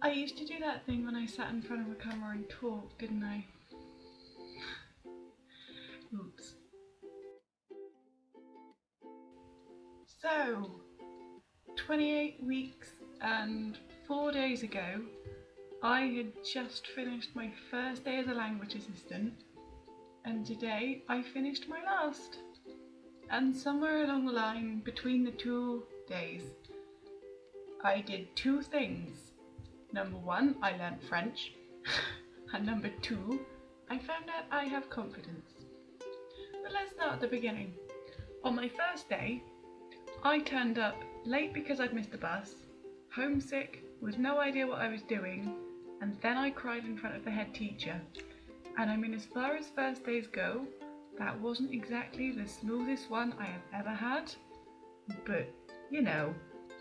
I used to do that thing when I sat in front of a camera and talked, didn't I? Oops. So, 28 weeks and 4 days ago, I had just finished my first day as a language assistant, and today I finished my last. And somewhere along the line between the 2 days, I did two things. Number one, I learnt French, and number two, I found out I have confidence. But let's start at the beginning. On my first day, I turned up late because I'd missed the bus, homesick, with no idea what I was doing, and then I cried in front of the head teacher. And I mean, as far as first days go, that wasn't exactly the smoothest one I have ever had, but you know.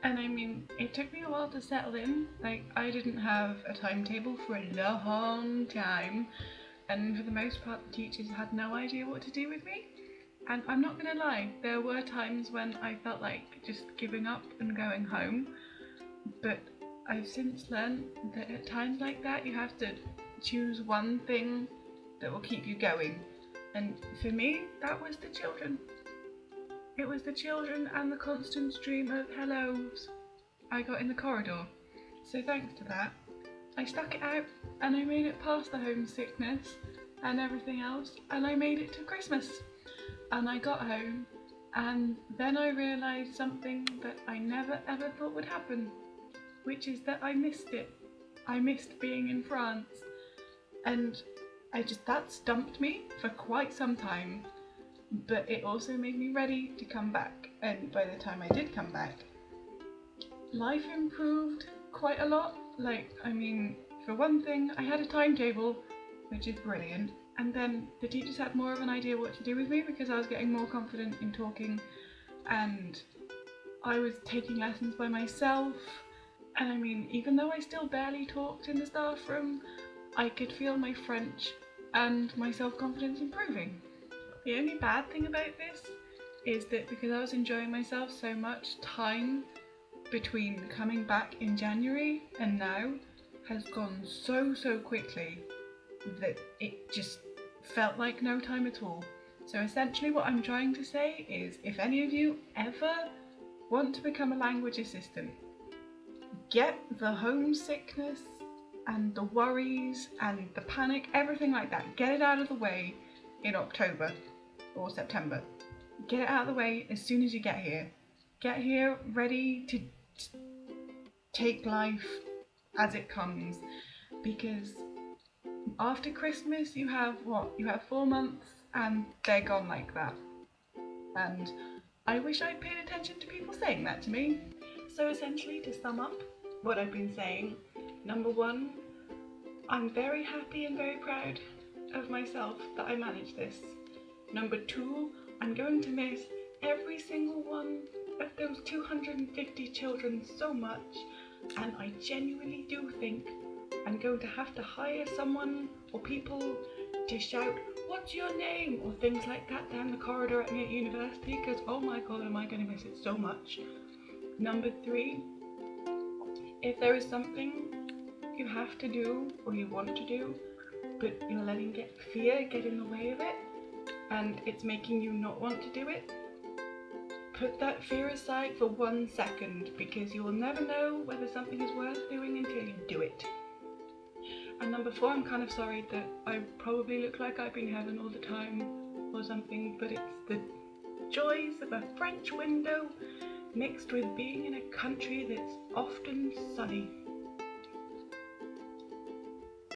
And I mean, it took me a while to settle in. Like, I didn't have a timetable for a long time, and for the most part the teachers had no idea what to do with me. And I'm not gonna lie, there were times when I felt like just giving up and going home, but I've since learned that at times like that you have to choose one thing that will keep you going. And for me, that was the children. It was the children and the constant stream of hellos I got in the corridor. So thanks to that, I stuck it out and I made it past the homesickness and everything else, and I made it to Christmas. And I got home, and then I realised something that I never ever thought would happen, which is that I missed it. I missed being in France, and that stumped me for quite some time, but it also made me ready to come back. And by the time I did come back, life improved quite a lot. Like, I mean, for one thing, I had a timetable, which is brilliant, and then the teachers had more of an idea what to do with me because I was getting more confident in talking, and I was taking lessons by myself. And I mean, even though I still barely talked in the staff room, I could feel my French and my self-confidence improving. The only bad thing about this is that because I was enjoying myself so much, time between coming back in January and now has gone so quickly that it just felt like no time at all. So essentially what I'm trying to say is, if any of you ever want to become a language assistant, get the homesickness and the worries and the panic, everything like that, get it out of the way in October or September. Get it out of the way as soon as you get here. Get here ready to take life as it comes, because after Christmas you have what? You have 4 months and they're gone like that. And I wish I'd paid attention to people saying that to me. So essentially, to sum up what I've been saying, number one, I'm very happy and very proud of myself that I managed this. Number two, I'm going to miss every single one of those 250 children so much, and I genuinely do think I'm going to have to hire someone or people to shout, "What's your name?" or things like that down the corridor at me at university, because oh my god, am I going to miss it so much. Number three, if there is something you have to do or you want to do, but you're letting fear get in the way of it, and it's making you not want to do it, put that fear aside for 1 second, because you will never know whether something is worth doing until you do it. And number four, I'm kind of sorry that I probably look like I've been having all the time or something, but it's the joys of a French window mixed with being in a country that's often sunny.